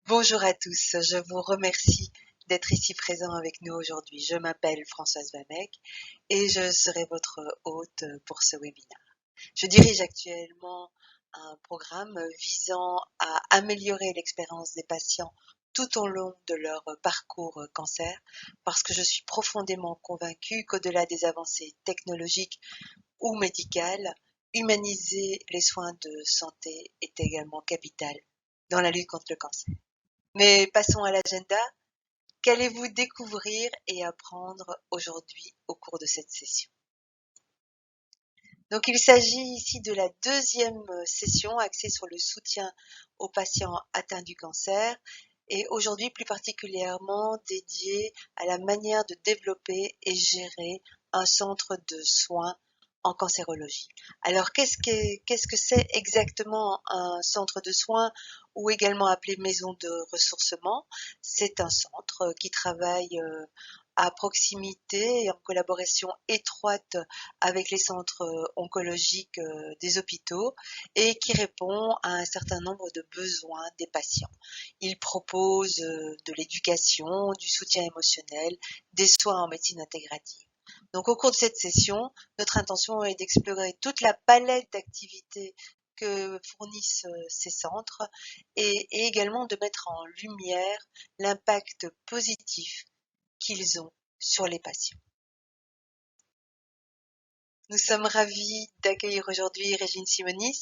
Bonjour à tous, je vous remercie d'être ici présent avec nous aujourd'hui. Je m'appelle Françoise Vanek et je serai votre hôte pour ce webinaire. Je dirige actuellement un programme visant à améliorer l'expérience des patients tout au long de leur parcours cancer, parce que je suis profondément convaincue qu'au-delà des avancées technologiques ou médicales, humaniser les soins de santé est également capital dans la lutte contre le cancer. Mais passons à l'agenda. Qu'allez-vous découvrir et apprendre aujourd'hui au cours de cette session? Donc, il s'agit ici de la deuxième session axée sur le soutien aux patients atteints du cancer et aujourd'hui plus particulièrement dédiée à la manière de développer et gérer un centre de soins en cancérologie. Alors, qu'est-ce que c'est exactement un centre de soins ou également appelé maison de ressourcement? C'est un centre qui travaille à proximité et en collaboration étroite avec les centres oncologiques des hôpitaux et qui répond à un certain nombre de besoins des patients. Il propose de l'éducation, du soutien émotionnel, des soins en médecine intégrative. Donc au cours de cette session, notre intention est d'explorer toute la palette d'activités que fournissent ces centres et également de mettre en lumière l'impact positif qu'ils ont sur les patients. Nous sommes ravis d'accueillir aujourd'hui Régine Simonis,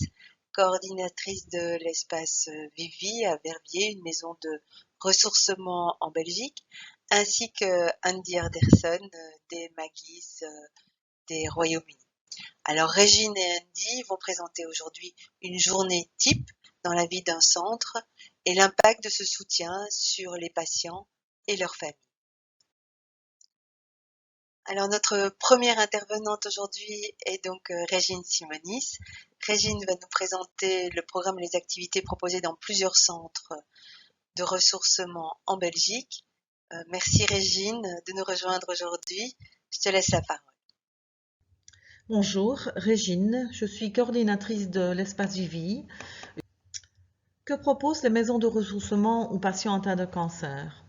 coordinatrice de l'espace Vivi à Verviers, une maison de ressourcement en Belgique, ainsi que Andy Anderson des Magis des Royaumes-Unis. Alors Régine et Andy vont présenter aujourd'hui une journée type dans la vie d'un centre et l'impact de ce soutien sur les patients et leurs familles. Alors notre première intervenante aujourd'hui est donc Régine Simonis. Régine va nous présenter le programme et les activités proposées dans plusieurs centres de ressourcement en Belgique. Merci Régine de nous rejoindre aujourd'hui. Je te laisse la parole. Bonjour, Régine, je suis coordinatrice de l'espace Vivi. Que proposent les maisons de ressourcement aux patients atteints de cancer?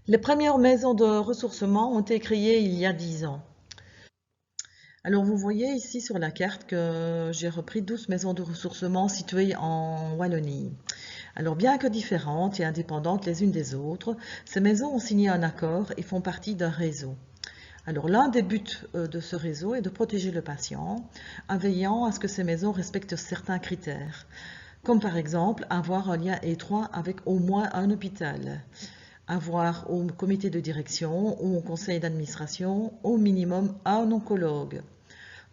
Les premières maisons de ressourcement ont été créées il y a 10 ans. Alors vous voyez ici sur la carte que j'ai repris 12 maisons de ressourcement situées en Wallonie. Alors bien que différentes et indépendantes les unes des autres, ces maisons ont signé un accord et font partie d'un réseau. Alors l'un des buts de ce réseau est de protéger le patient en veillant à ce que ces maisons respectent certains critères, comme par exemple avoir un lien étroit avec au moins un hôpital, avoir au comité de direction ou au conseil d'administration au minimum un oncologue,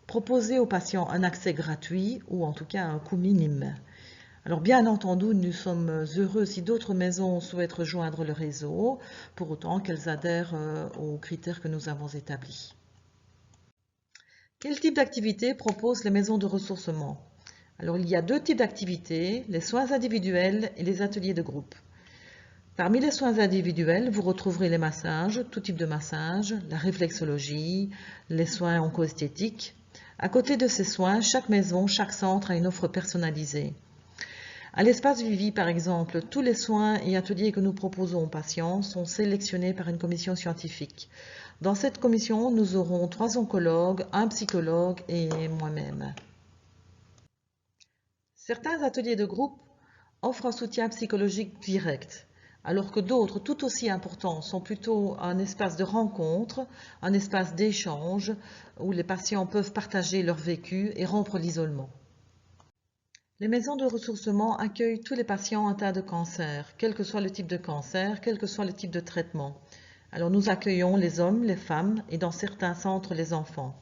proposer aux patients un accès gratuit ou en tout cas à un coût minime. Alors bien entendu, nous sommes heureux si d'autres maisons souhaitent rejoindre le réseau, pour autant qu'elles adhèrent aux critères que nous avons établis. Quel type d'activité proposent les maisons de ressourcement? Alors il y a deux types d'activités, les soins individuels et les ateliers de groupe. Parmi les soins individuels, vous retrouverez les massages, tout type de massage, la réflexologie, les soins onco-esthétiques. À côté de ces soins, chaque maison, chaque centre a une offre personnalisée. À l'espace Vivi, par exemple, tous les soins et ateliers que nous proposons aux patients sont sélectionnés par une commission scientifique. Dans cette commission, nous aurons 3 oncologues, un psychologue et moi-même. Certains ateliers de groupe offrent un soutien psychologique direct, alors que d'autres, tout aussi importants, sont plutôt un espace de rencontre, un espace d'échange, où les patients peuvent partager leur vécu et rompre l'isolement. Les maisons de ressourcement accueillent tous les patients atteints de cancer, quel que soit le type de cancer, quel que soit le type de traitement. Alors nous accueillons les hommes, les femmes et dans certains centres les enfants.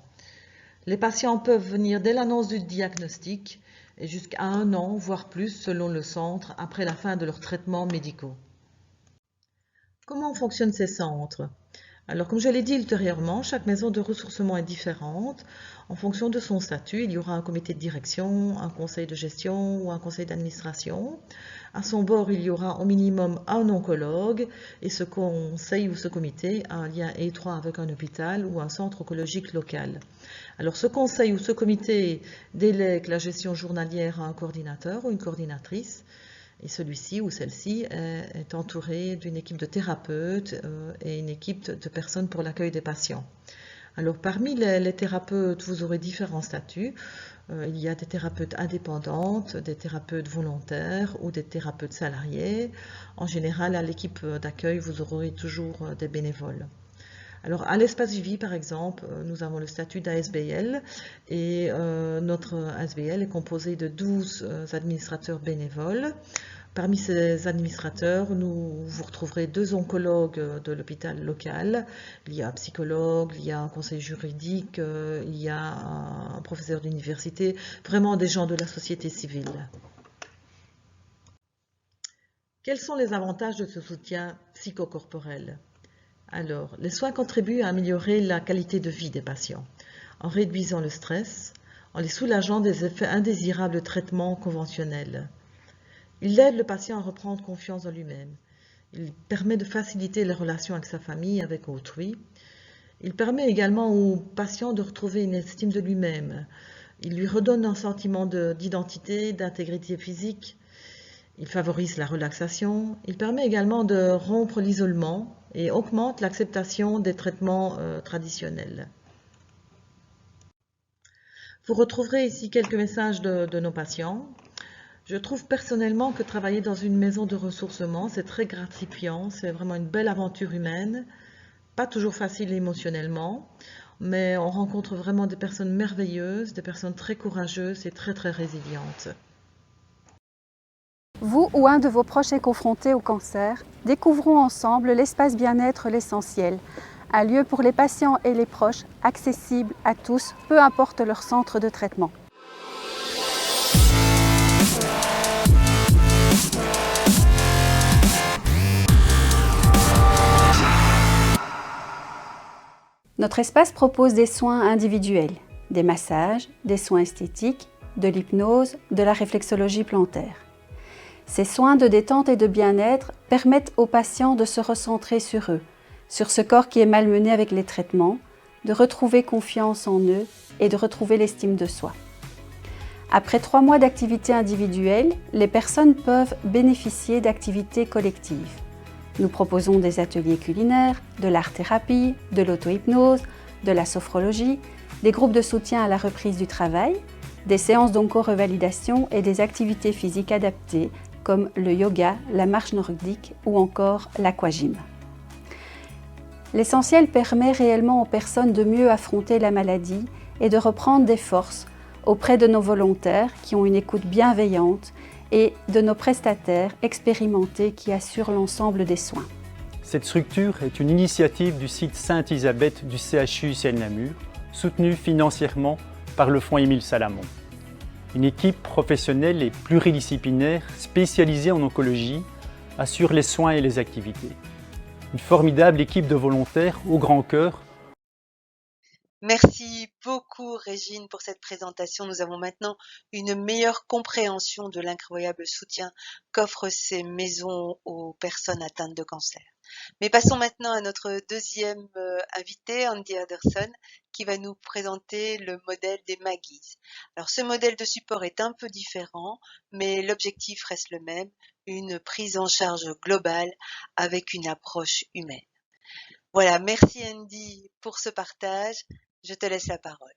Les patients peuvent venir dès l'annonce du diagnostic et jusqu'à 1 an, voire plus selon le centre, après la fin de leurs traitements médicaux. Comment fonctionnent ces centres? Alors, comme je l'ai dit ultérieurement, chaque maison de ressourcement est différente. En fonction de son statut, il y aura un comité de direction, un conseil de gestion ou un conseil d'administration. À son bord, il y aura au minimum un oncologue et ce conseil ou ce comité a un lien étroit avec un hôpital ou un centre oncologique local. Alors, ce conseil ou ce comité délègue la gestion journalière à un coordinateur ou une coordinatrice. Et celui-ci ou celle-ci est entouré d'une équipe de thérapeutes et une équipe de personnes pour l'accueil des patients. Alors parmi les thérapeutes, vous aurez différents statuts. Il y a des thérapeutes indépendantes, des thérapeutes volontaires ou des thérapeutes salariés. En général, à l'équipe d'accueil, vous aurez toujours des bénévoles. Alors à l'espace Vie, par exemple, nous avons le statut d'ASBL et notre ASBL est composé de 12 administrateurs bénévoles. Parmi ces administrateurs, vous retrouverez 2 oncologues de l'hôpital local. Il y a un psychologue, il y a un conseiller juridique, il y a un professeur d'université, vraiment des gens de la société civile. Quels sont les avantages de ce soutien psychocorporel? Alors, les soins contribuent à améliorer la qualité de vie des patients, en réduisant le stress, en les soulageant des effets indésirables de traitements conventionnels. Il aide le patient à reprendre confiance en lui-même. Il permet de faciliter les relations avec sa famille, avec autrui. Il permet également au patient de retrouver une estime de lui-même. Il lui redonne un sentiment d'identité, d'intégrité physique. Il favorise la relaxation. Il permet également de rompre l'isolement et augmente l'acceptation des traitements traditionnels. Vous retrouverez ici quelques messages de nos patients. Je trouve personnellement que travailler dans une maison de ressourcement, c'est très gratifiant, c'est vraiment une belle aventure humaine, pas toujours facile émotionnellement, mais on rencontre vraiment des personnes merveilleuses, des personnes très courageuses et très résilientes. Vous ou un de vos proches est confronté au cancer, découvrons ensemble l'espace bien-être l'essentiel, un lieu pour les patients et les proches, accessible à tous, peu importe leur centre de traitement. Notre espace propose des soins individuels, des massages, des soins esthétiques, de l'hypnose, de la réflexologie plantaire. Ces soins de détente et de bien-être permettent aux patients de se recentrer sur eux, sur ce corps qui est malmené avec les traitements, de retrouver confiance en eux et de retrouver l'estime de soi. Après 3 mois d'activité individuelle, les personnes peuvent bénéficier d'activités collectives. Nous proposons des ateliers culinaires, de l'art-thérapie, de l'auto-hypnose, de la sophrologie, des groupes de soutien à la reprise du travail, des séances d'onco-revalidation et des activités physiques adaptées comme le yoga, la marche nordique ou encore l'aquagym. L'essentiel permet réellement aux personnes de mieux affronter la maladie et de reprendre des forces auprès de nos volontaires qui ont une écoute bienveillante et de nos prestataires expérimentés qui assurent l'ensemble des soins. Cette structure est une initiative du site Sainte-Elisabeth du CHU Sienne-Namur, soutenue financièrement par le fonds Émile Salamon. Une équipe professionnelle et pluridisciplinaire spécialisée en oncologie assure les soins et les activités. Une formidable équipe de volontaires au grand cœur. Merci beaucoup Régine pour cette présentation. Nous avons maintenant une meilleure compréhension de l'incroyable soutien qu'offrent ces maisons aux personnes atteintes de cancer. Mais passons maintenant à notre deuxième invité, Andy Anderson, qui va nous présenter le modèle des Maggies. Alors ce modèle de support est un peu différent, mais l'objectif reste le même, une prise en charge globale avec une approche humaine. Voilà, merci Andy pour ce partage. Je te laisse la parole.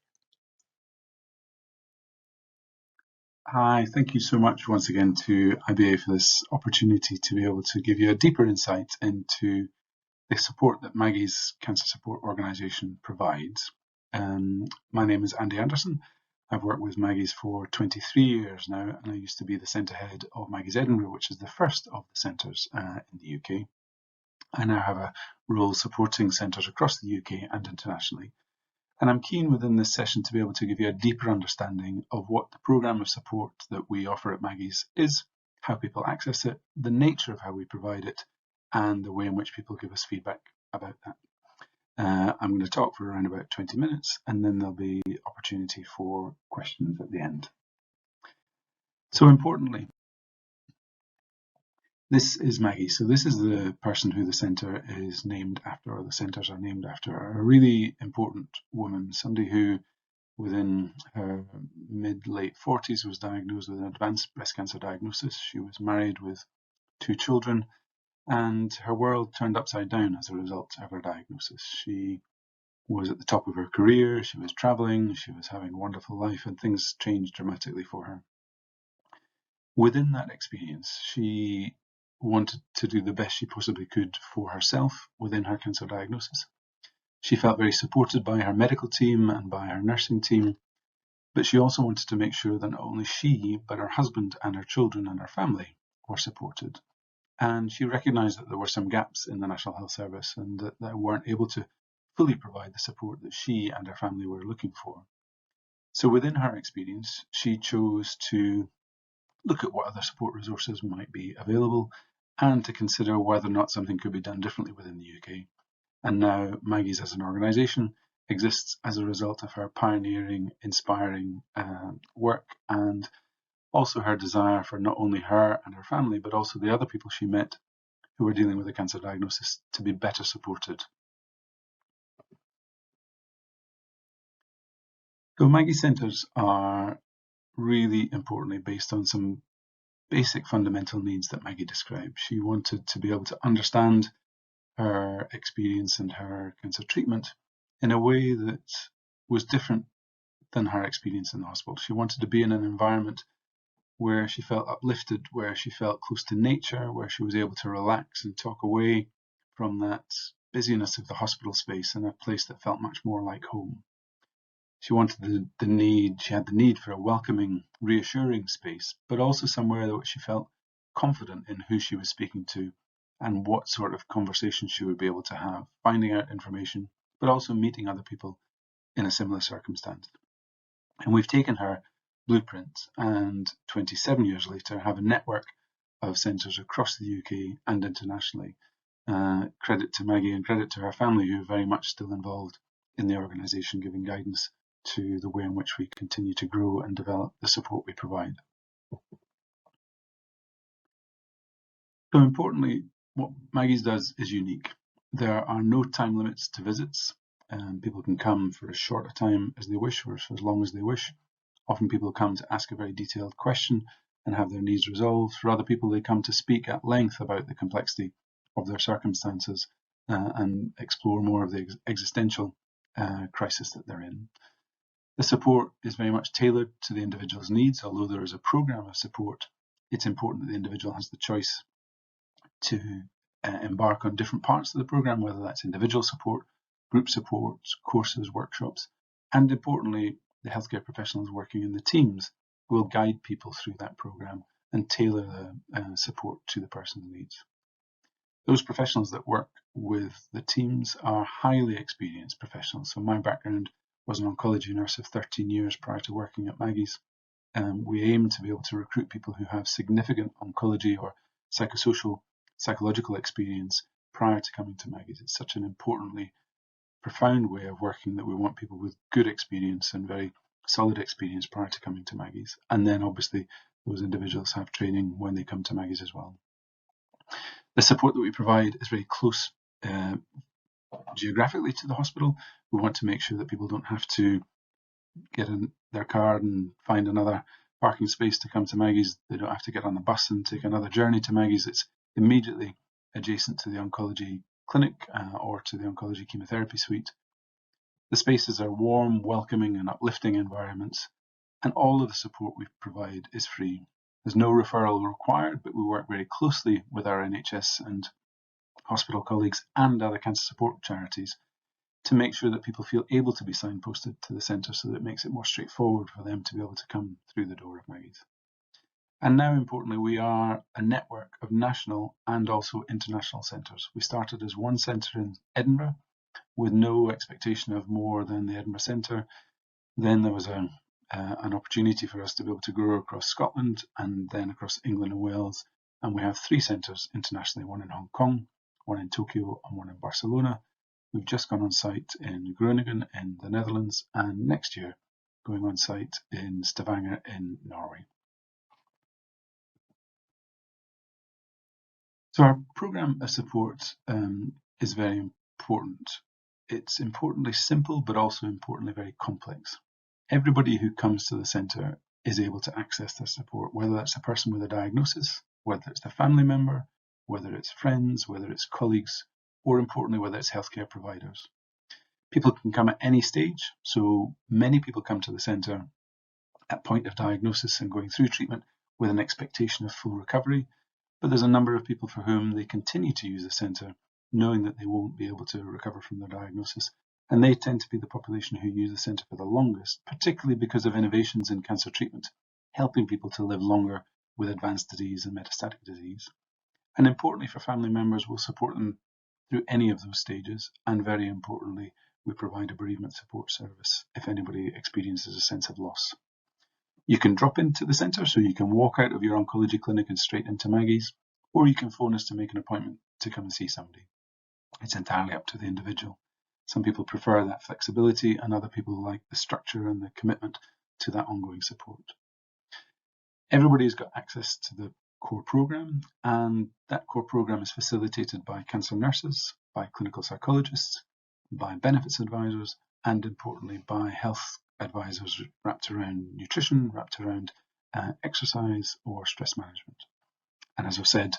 Hi, thank you so much once again to IBA for this opportunity to be able to give you a deeper insight into the support that Maggie's Cancer Support Organisation provides. My name is Andy Anderson. I've worked with Maggie's for 23 years now, and I used to be the centre head of Maggie's Edinburgh, which is the first of the centres in the UK. I now have a role supporting centres across the UK and internationally. And I'm keen within this session to be able to give you a deeper understanding of what the programme of support that we offer at Maggie's is, how people access it, the nature of how we provide it, and the way in which people give us feedback about that. I'm going to talk for around about 20 minutes, and then there'll be opportunity for questions at the end. So importantly, this is Maggie. So this is the person who the centre is named after, or the centres are named after, a really important woman, somebody who within her mid-late 40s, was diagnosed with an advanced breast cancer diagnosis. She was married with 2 children, and her world turned upside down as a result of her diagnosis. She was at the top of her career, she was traveling, she was having a wonderful life, and things changed dramatically for her. Within that experience, she wanted to do the best she possibly could for herself within her cancer diagnosis. She felt very supported by her medical team and by her nursing team, but she also wanted to make sure that not only she, but her husband and her children and her family were supported. And she recognised that there were some gaps in the National Health Service and that they weren't able to fully provide the support that she and her family were looking for. So within her experience, she chose to look at what other support resources might be available and to consider whether or not something could be done differently within the UK. And now Maggie's as an organisation exists as a result of her pioneering, inspiring work, and also her desire for not only her and her family, but also the other people she met who were dealing with a cancer diagnosis to be better supported. So Maggie's centres are really importantly based on some basic fundamental needs that Maggie described. She wanted to be able to understand her experience and her cancer treatment in a way that was different than her experience in the hospital. She wanted to be in an environment where she felt uplifted, where she felt close to nature, where she was able to relax and talk away from that busyness of the hospital space in a place that felt much more like home. She wanted she had the need for a welcoming, reassuring space, but also somewhere that she felt confident in who she was speaking to and what sort of conversation she would be able to have, finding out information, but also meeting other people in a similar circumstance. And we've taken her blueprint and 27 years later have a network of centres across the UK and internationally. Credit to Maggie and credit to her family, who are very much still involved in the organisation, giving guidance to the way in which we continue to grow and develop the support we provide. So importantly, what Maggie's does is unique. There are no time limits to visits. People can come for as short a time as they wish or for as long as they wish. Often people come to ask a very detailed question and have their needs resolved. For other people, they come to speak at length about the complexity of their circumstances and explore more of the existential crisis that they're in. The support is very much tailored to the individual's needs. Although there is a programme of support, it's important that the individual has the choice to embark on different parts of the programme, whether that's individual support, group support, courses, workshops, and importantly, the healthcare professionals working in the teams will guide people through that programme and tailor the support to the person's needs. Those professionals that work with the teams are highly experienced professionals. So my background was an oncology nurse of 13 years prior to working at Maggie's. We aim to be able to recruit people who have significant oncology or psychological experience prior to coming to Maggie's. It's such an importantly profound way of working that we want people with good experience and very solid experience prior to coming to Maggie's. And then obviously those individuals have training when they come to Maggie's as well. The support that we provide is very close geographically to the hospital. We want to make sure that people don't have to get in their car and find another parking space to come to Maggie's. They don't have to get on the bus and take another journey to Maggie's. It's immediately adjacent to the oncology clinic or to the oncology chemotherapy suite. The spaces are warm, welcoming and uplifting environments, and all of the support we provide is free. There's no referral required, but we work very closely with our NHS and hospital colleagues and other cancer support charities to make sure that people feel able to be signposted to the centre so that it makes it more straightforward for them to be able to come through the door of Maggie's. And now, importantly, we are a network of national and also international centres. We started as one centre in Edinburgh with no expectation of more than the Edinburgh Centre. Then there was an opportunity for us to be able to grow across Scotland and then across England and Wales. And we have 3 centres internationally, one in Hong Kong, one in Tokyo and one in Barcelona. We've just gone on site in Groningen in the Netherlands and next year going on site in Stavanger in Norway. So our programme of support is very important. It's importantly simple, but also importantly very complex. Everybody who comes to the centre is able to access their support, whether that's a person with a diagnosis, whether it's a family member, whether it's friends, whether it's colleagues, or importantly, whether it's healthcare providers. People can come at any stage, so many people come to the centre at point of diagnosis and going through treatment with an expectation of full recovery, but there's a number of people for whom they continue to use the centre knowing that they won't be able to recover from their diagnosis, and they tend to be the population who use the centre for the longest, particularly because of innovations in cancer treatment, helping people to live longer with advanced disease and metastatic disease. And importantly for family members, we'll support them through any of those stages, and very importantly, we provide a bereavement support service if anybody experiences a sense of loss. You can drop into the centre, so you can walk out of your oncology clinic and straight into Maggie's, or you can phone us to make an appointment to come and see somebody. It's entirely up to the individual. Some people prefer that flexibility, and other people like the structure and the commitment to that ongoing support. Everybody's got access to the core programme, and that core programme is facilitated by cancer nurses, by clinical psychologists, by benefits advisors, and importantly by health advisors wrapped around nutrition, wrapped around exercise or stress management. And as I've said,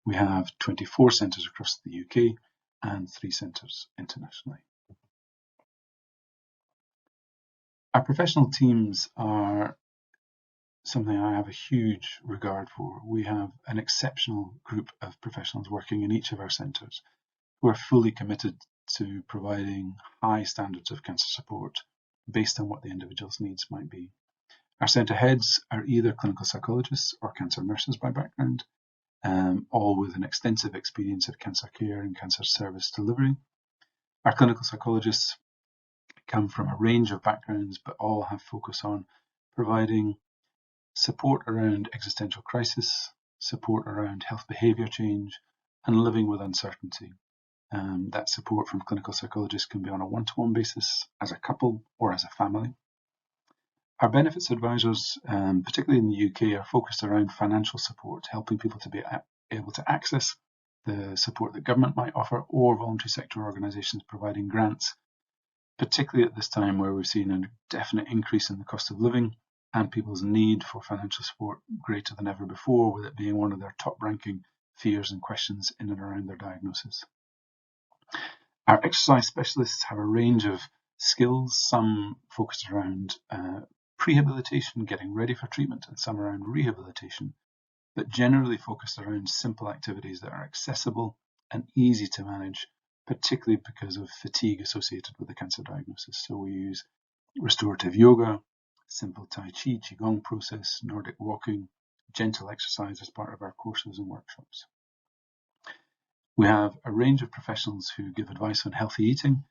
we have 24 centres across the UK and 3 centres internationally. Our professional teams are something I have a huge regard for. We have an exceptional group of professionals working in each of our centres who are fully committed to providing high standards of cancer support based on what the individual's needs might be. Our centre heads are either clinical psychologists or cancer nurses by background, all with an extensive experience of cancer care and cancer service delivery. Our clinical psychologists come from a range of backgrounds, but all have focus on providing support around existential crisis, support around health behaviour change, and living with uncertainty. That support from clinical psychologists can be on a one-to-one basis, as a couple, or as a family. Our benefits advisors, particularly in the UK, are focused around financial support, helping people to be able to access the support that government might offer, or voluntary sector organisations providing grants, particularly at this time where we've seen a definite increase in the cost of living and people's need for financial support greater than ever before, with it being one of their top-ranking fears and questions in and around their diagnosis. Our exercise specialists have a range of skills, some focused around prehabilitation, getting ready for treatment, and some around rehabilitation, but generally focused around simple activities that are accessible and easy to manage, particularly because of fatigue associated with the cancer diagnosis. So we use restorative yoga, simple Tai Chi, Qigong process, Nordic walking, gentle exercise as part of our courses and workshops. We have a range of professionals who give advice on healthy eating,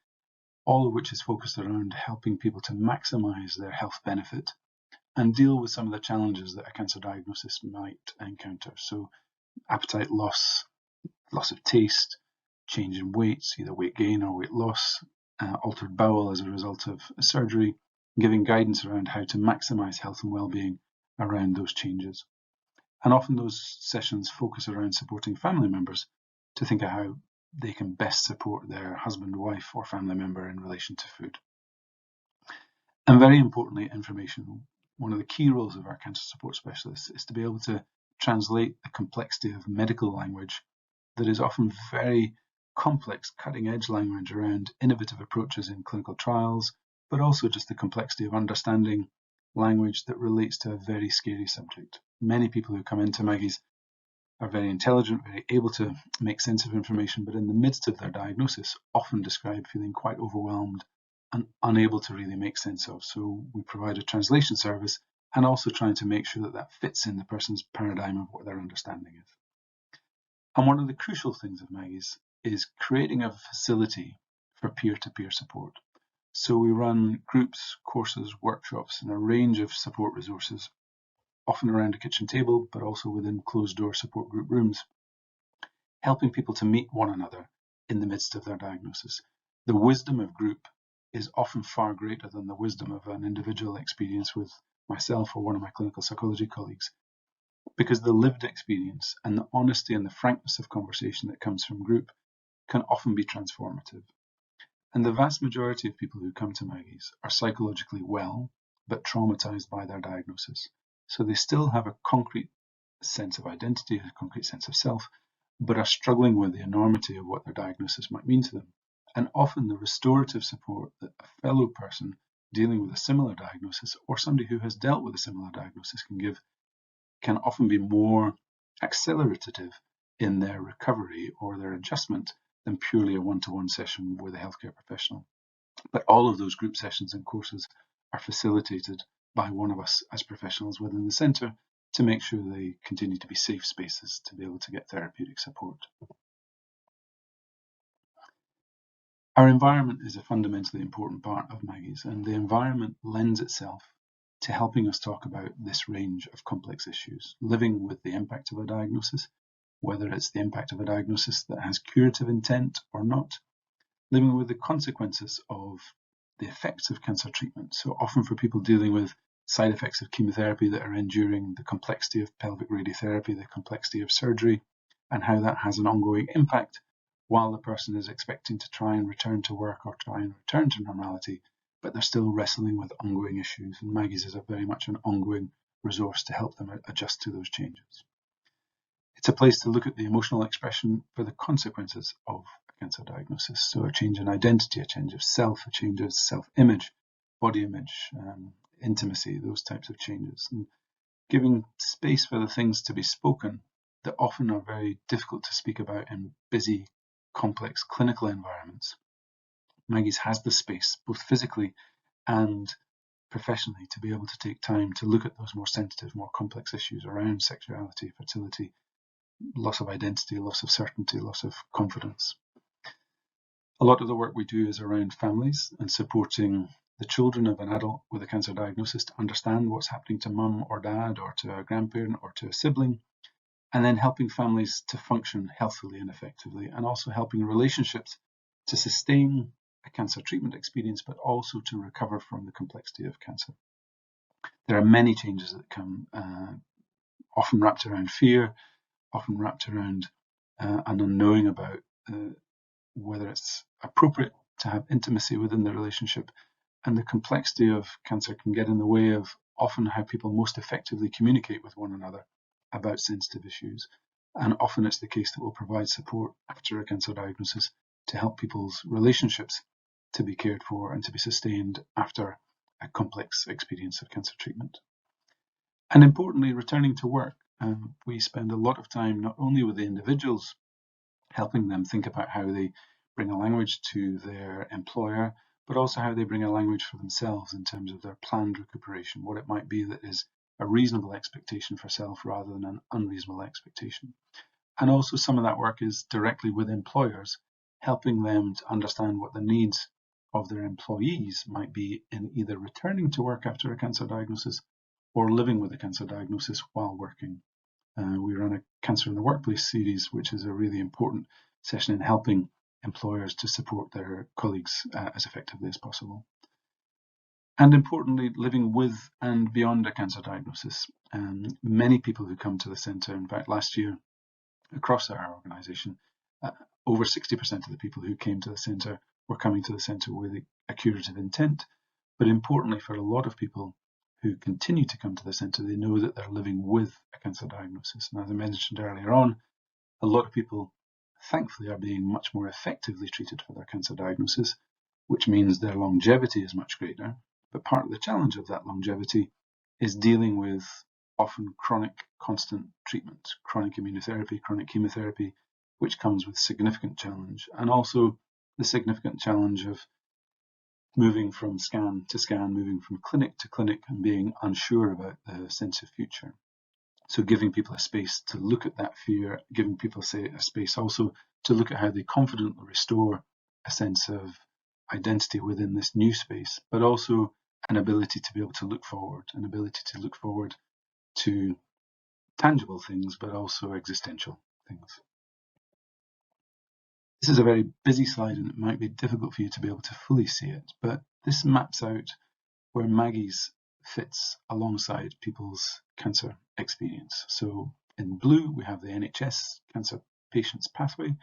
all of which is focused around helping people to maximise their health benefit and deal with some of the challenges that a cancer diagnosis might encounter. So appetite loss, loss of taste, change in weights, either weight gain or weight loss, altered bowel as a result of a surgery, giving guidance around how to maximise health and well-being around those changes. And often those sessions focus around supporting family members to think of how they can best support their husband, wife, or family member in relation to food. And very importantly, information. One of the key roles of our cancer support specialists is to be able to translate the complexity of medical language that is often very complex, cutting-edge language around innovative approaches in clinical trials, but also just the complexity of understanding language that relates to a very scary subject. Many people who come into Maggie's are very intelligent, very able to make sense of information, but in the midst of their diagnosis often describe feeling quite overwhelmed and unable to really make sense of. So we provide a translation service and also trying to make sure that that fits in the person's paradigm of what their understanding is. And one of the crucial things of Maggie's is creating a facility for peer-to-peer support. So we run groups, courses, workshops, and a range of support resources, often around a kitchen table, but also within closed-door support group rooms, helping people to meet one another in the midst of their diagnosis. The wisdom of group is often far greater than the wisdom of an individual experience with myself or one of my clinical psychology colleagues, because the lived experience and the honesty and the frankness of conversation that comes from group can often be transformative. And the vast majority of people who come to Maggie's are psychologically well, but traumatized by their diagnosis. So they still have a concrete sense of identity, a concrete sense of self, but are struggling with the enormity of what their diagnosis might mean to them. And often the restorative support that a fellow person dealing with a similar diagnosis or somebody who has dealt with a similar diagnosis can give can often be more accelerative in their recovery or their adjustment than purely a one-to-one session with a healthcare professional. But all of those group sessions and courses are facilitated by one of us as professionals within the centre to make sure they continue to be safe spaces to be able to get therapeutic support. Our environment is a fundamentally important part of Maggie's, and the environment lends itself to helping us talk about this range of complex issues, living with the impact of a diagnosis, whether it's the impact of a diagnosis that has curative intent or not, living with the consequences of the effects of cancer treatment. So often for people dealing with side effects of chemotherapy that are enduring, the complexity of pelvic radiotherapy, the complexity of surgery, and how that has an ongoing impact while the person is expecting to try and return to work or try and return to normality, but they're still wrestling with ongoing issues. And Maggie's is very much an ongoing resource to help them adjust to those changes. It's a place to look at the emotional expression for the consequences of a cancer diagnosis. So a change in identity, a change of self, a change of self-image, body image, intimacy, those types of changes. And giving space for the things to be spoken that often are very difficult to speak about in busy, complex clinical environments. Maggie's has the space, both physically and professionally, to be able to take time to look at those more sensitive, more complex issues around sexuality, fertility, loss of identity, loss of certainty, loss of confidence. A lot of the work we do is around families and supporting the children of an adult with a cancer diagnosis to understand what's happening to mum or dad or to a grandparent or to a sibling, and then helping families to function healthily and effectively, and also helping relationships to sustain a cancer treatment experience, but also to recover from the complexity of cancer. There are many changes that come, often wrapped around fear, often wrapped around an unknowing about whether it's appropriate to have intimacy within the relationship, and the complexity of cancer can get in the way of often how people most effectively communicate with one another about sensitive issues. And often it's the case that we'll provide support after a cancer diagnosis to help people's relationships to be cared for and to be sustained after a complex experience of cancer treatment. And importantly, returning to work. We spend a lot of time not only with the individuals, helping them think about how they bring a language to their employer, but also how they bring a language for themselves in terms of their planned recuperation, what it might be that is a reasonable expectation for self rather than an unreasonable expectation. And also some of that work is directly with employers, helping them to understand what the needs of their employees might be in either returning to work after a cancer diagnosis or living with a cancer diagnosis while working. We run a Cancer in the Workplace series, which is a really important session in helping employers to support their colleagues as effectively as possible. And importantly, living with and beyond a cancer diagnosis. Many people who come to the centre, in fact, last year across our organisation, over 60% of the people who came to the centre were coming to the centre with a curative intent. But importantly, for a lot of people who continue to come to the centre, they know that they're living with a cancer diagnosis. And as I mentioned earlier on, a lot of people, thankfully, are being much more effectively treated for their cancer diagnosis, which means their longevity is much greater. But part of the challenge of that longevity is dealing with often chronic, constant treatment, chronic immunotherapy, chronic chemotherapy, which comes with significant challenge, and also the significant challenge of moving from scan to scan, moving from clinic to clinic, and being unsure about the sense of future. So giving people a space to look at that fear, giving people a space also to look at how they confidently restore a sense of identity within this new space, but also an ability to be able to look forward, an ability to look forward to tangible things, but also existential things. This is a very busy slide and it might be difficult for you to be able to fully see it, but this maps out where Maggie's fits alongside people's cancer experience. So in blue, we have the NHS cancer patients pathway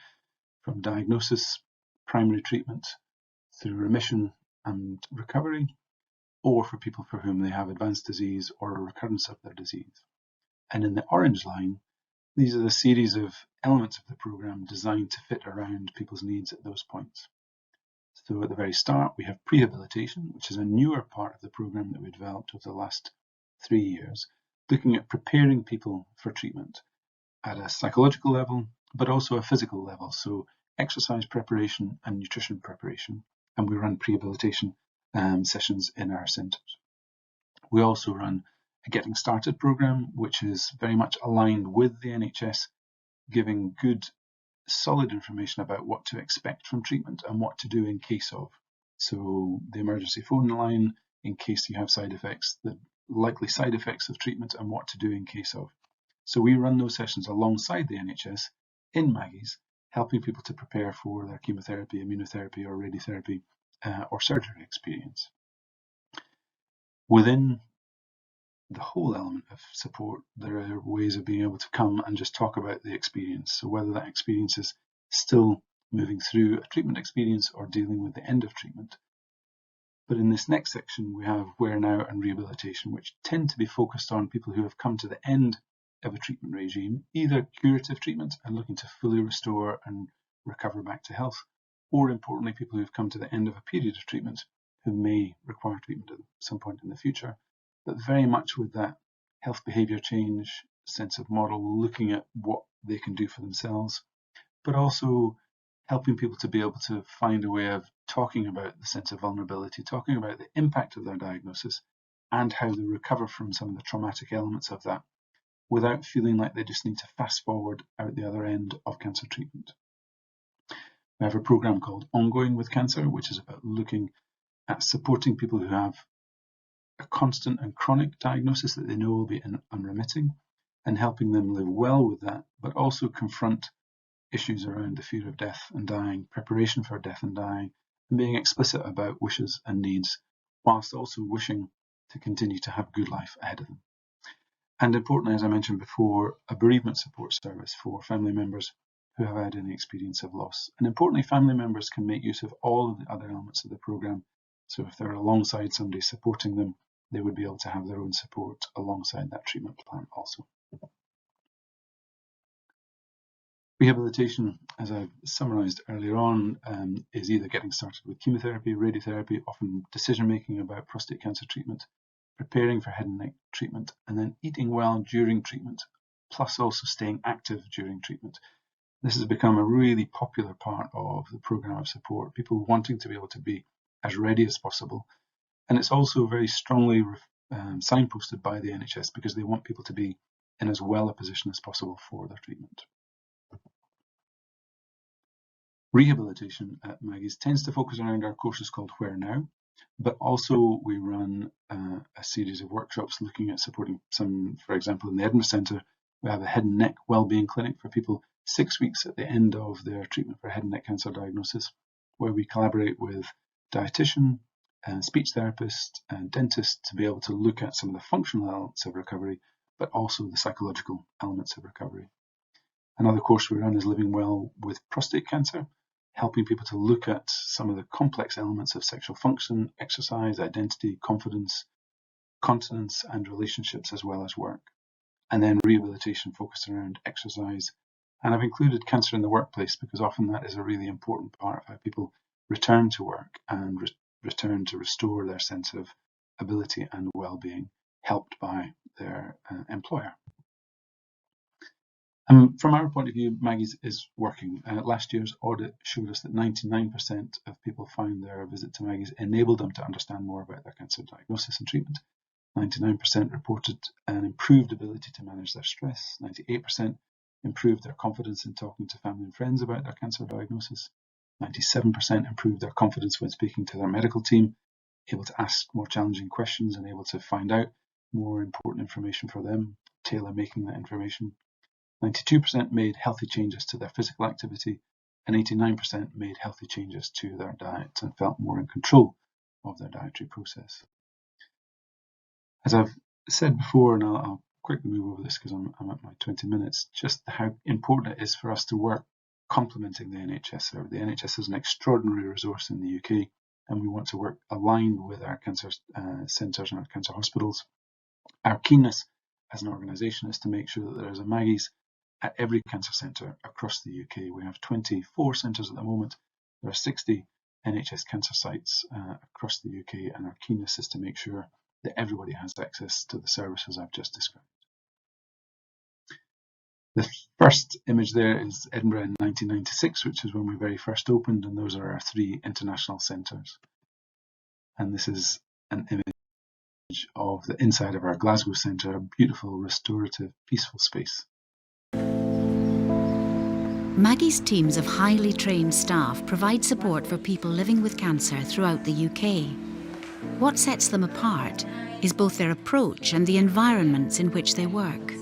from diagnosis, primary treatment, through remission and recovery. or for people for whom they have advanced disease or a recurrence of their disease. And in the orange line, these are the series of elements of the programme designed to fit around people's needs at those points. So at the very start, we have prehabilitation, which is a newer part of the programme that we developed over the last 3 years, looking at preparing people for treatment at a psychological level, but also a physical level. So exercise preparation and nutrition preparation. And we run prehabilitation sessions in our centres. We also run a Getting Started programme, which is very much aligned with the NHS, giving good, solid information about what to expect from treatment and what to do in case of. So the emergency phone line in case you have side effects, the likely side effects of treatment and what to do in case of. So we run those sessions alongside the NHS in Maggie's, helping people to prepare for their chemotherapy, immunotherapy or radiotherapy or surgery experience. Within the whole element of support, there are ways of being able to come and just talk about the experience. So whether that experience is still moving through a treatment experience or dealing with the end of treatment. But in this next section, we have where now and rehabilitation, which tend to be focused on people who have come to the end of a treatment regime, either curative treatment and looking to fully restore and recover back to health, or importantly, people who have come to the end of a period of treatment who may require treatment at some point in the future, but very much with that health behaviour change, sense of model, looking at what they can do for themselves, but also helping people to be able to find a way of talking about the sense of vulnerability, talking about the impact of their diagnosis and how they recover from some of the traumatic elements of that without feeling like they just need to fast forward out the other end of cancer treatment. We have a programme called Ongoing with Cancer, which is about looking at supporting people who have a constant and chronic diagnosis that they know will be unremitting and helping them live well with that, but also confront issues around the fear of death and dying, preparation for death and dying, and being explicit about wishes and needs, whilst also wishing to continue to have a good life ahead of them. And importantly, as I mentioned before, a bereavement support service for family members who have had any experience of loss. And importantly, family members can make use of all of the other elements of the programme. So if they're alongside somebody supporting them, they would be able to have their own support alongside that treatment plan also. Rehabilitation, as I've summarised earlier on, is either getting started with chemotherapy, radiotherapy, often decision-making about prostate cancer treatment, preparing for head and neck treatment, and then eating well during treatment, plus also staying active during treatment. This has become a really popular part of the programme of support, people wanting to be able to be as ready as possible. And it's also very strongly signposted by the NHS because they want people to be in as well a position as possible for their treatment. Rehabilitation at Maggie's tends to focus around our courses called Where Now, but also we run a series of workshops looking at supporting some, for example, in the Edinburgh Centre, we have a head and neck wellbeing clinic for people 6 weeks at the end of their treatment for head and neck cancer diagnosis, where we collaborate with dietitian, speech therapist and dentist to be able to look at some of the functional elements of recovery, but also the psychological elements of recovery. Another course we run is Living Well with Prostate Cancer, helping people to look at some of the complex elements of sexual function, exercise, identity, confidence, continence and relationships as well as work. And then rehabilitation focused around exercise. And I've included cancer in the workplace because often that is a really important part of how people return to work and return to restore their sense of ability and well-being, helped by their employer. From our point of view, Maggie's is working. Last year's audit showed us that 99% of people found their visit to Maggie's enabled them to understand more about their cancer diagnosis and treatment. 99% reported an improved ability to manage their stress. 98% improved their confidence in talking to family and friends about their cancer diagnosis. 97% improved their confidence when speaking to their medical team, able to ask more challenging questions and able to find out more important information for them, tailor making that information. 92% made healthy changes to their physical activity, and 89% made healthy changes to their diet and felt more in control of their dietary process. As I've said before, and I'll quickly move over this because I'm at my 20 minutes, just how important it is for us to work complementing the NHS. The NHS is an extraordinary resource in the UK, and we want to work aligned with our cancer centres and our cancer hospitals. Our keenness as an organisation is to make sure that there is a Maggie's at every cancer centre across the UK. We have 24 centres at the moment. There are 60 NHS cancer sites across the UK, and our keenness is to make sure that everybody has access to the services I've just described. The first image there is Edinburgh in 1996, which is when we very first opened, and those are our 3 international centres. And this is an image of the inside of our Glasgow centre, a beautiful, restorative, peaceful space. Maggie's teams of highly trained staff provide support for people living with cancer throughout the UK. What sets them apart is both their approach and the environments in which they work.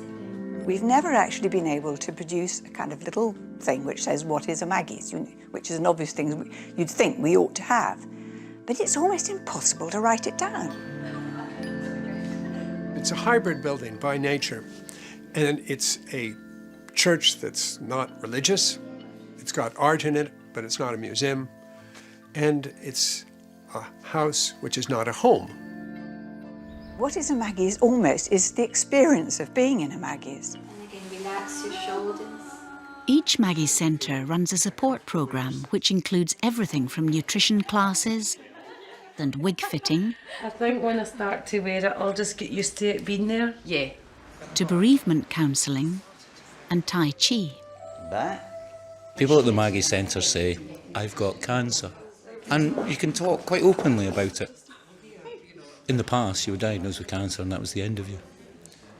We've never actually been able to produce a kind of little thing which says what is a Maggie's, which is an obvious thing you'd think we ought to have. But it's almost impossible to write it down. It's a hybrid building by nature, and it's a church that's not religious. It's got art in it, but it's not a museum. And it's a house which is not a home. What is a Maggie's almost is the experience of being in a Maggie's. And again, relax your shoulders. Each Maggie's Centre runs a support programme which includes everything from nutrition classes and wig fitting. I think when I start to wear it, I'll just get used to it being there. Yeah. To bereavement counselling and Tai Chi. People at the Maggie Centre say, I've got cancer. And you can talk quite openly about it. In the past, you were diagnosed with cancer and that was the end of you.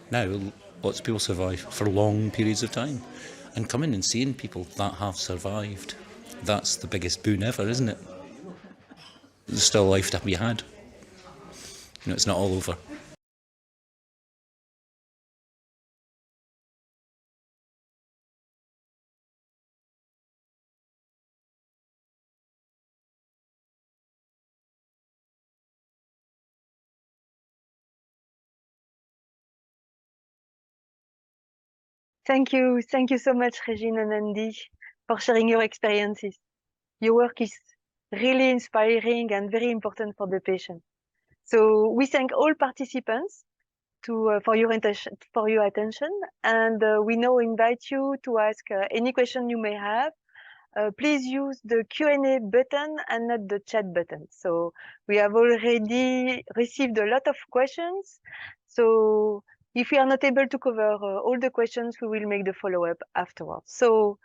Now, lots of people survive for long periods of time. And coming and seeing people that have survived, that's the biggest boon ever, isn't it? There's still life to be had. You know, it's not all over. Thank you so much, Régine and Andy, for sharing your experiences. Your work is really inspiring and very important for the patient. So we thank all participants for your attention, and we now invite you to ask any question you may have. Please use the Q&A button and not the chat button. So we have already received a lot of questions. So if we are not able to cover all the questions, we will make the follow-up afterwards. So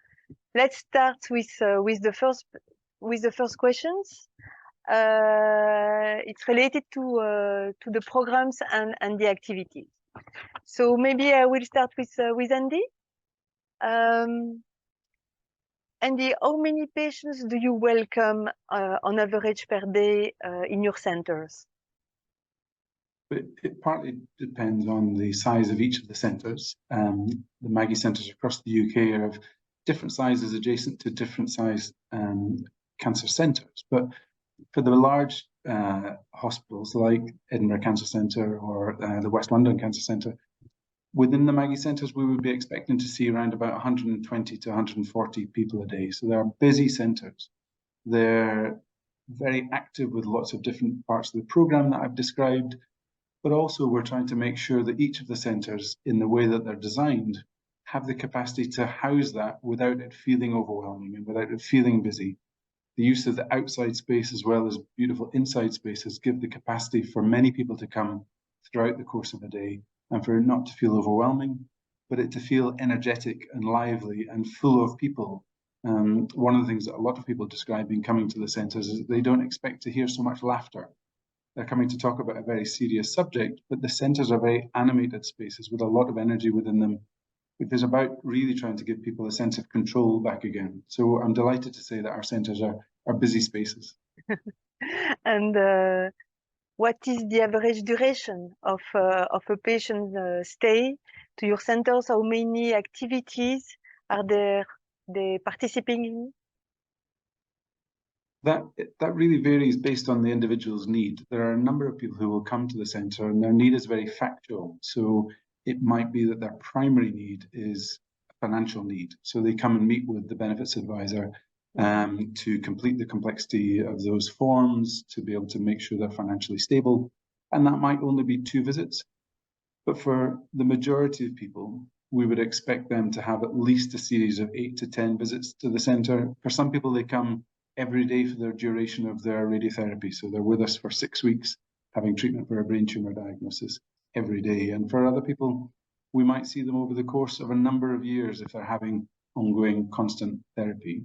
let's start with the first questions. It's related to the programs and the activities. So maybe I will start with Andy. Andy, how many patients do you welcome on average per day in your centers? It partly depends on the size of each of the centres. The Maggie centres across the UK are of different sizes adjacent to different size cancer centres. But for the large hospitals like Edinburgh Cancer Centre or the West London Cancer Centre, within the Maggie centres, we would be expecting to see around about 120 to 140 people a day. So they are busy centres. They're very active with lots of different parts of the programme that I've described. But also we're trying to make sure that each of the centres, in the way that they're designed, have the capacity to house that without it feeling overwhelming and without it feeling busy. The use of the outside space as well as beautiful inside spaces give the capacity for many people to come throughout the course of a day, and for it not to feel overwhelming, but it to feel energetic and lively and full of people. One of the things that a lot of people describe in coming to the centres is that they don't expect to hear so much laughter. They're coming to talk about a very serious subject, but the centres are very animated spaces with a lot of energy within them, which is about really trying to give people a sense of control back again. So I'm delighted to say that our centres are busy spaces. And what is the average duration of a patient stay to your centers? How many activities are they participating in? That really varies based on the individual's need. There are a number of people who will come to the centre and their need is very factual. So it might be that their primary need is a financial need. So they come and meet with the benefits advisor to complete the complexity of those forms, to be able to make sure they're financially stable. And that might only be 2 visits. But for the majority of people, we would expect them to have at least a series of 8 to 10 visits to the centre. For some people, they come every day for the duration of their radiotherapy. So they're with us for 6 weeks, having treatment for a brain tumour diagnosis every day. And for other people, we might see them over the course of a number of years if they're having ongoing constant therapy.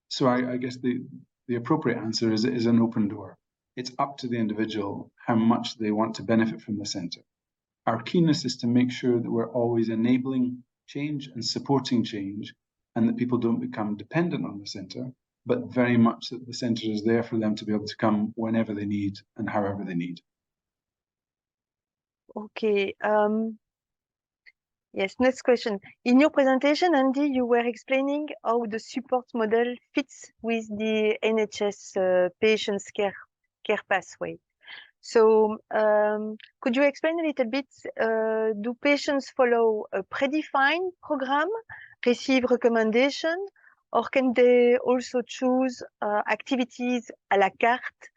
So I guess the appropriate answer is an open door. It's up to the individual how much they want to benefit from the centre. Our keenness is to make sure that we're always enabling change and supporting change, and that people don't become dependent on the centre, but very much that the centre is there for them to be able to come whenever they need and however they need. Okay. Yes, next question. In your presentation, Andy, you were explaining how the support model fits with the NHS patients care pathway. So could you explain a little bit, do patients follow a predefined program, receive recommendation, or can they also choose activities à la carte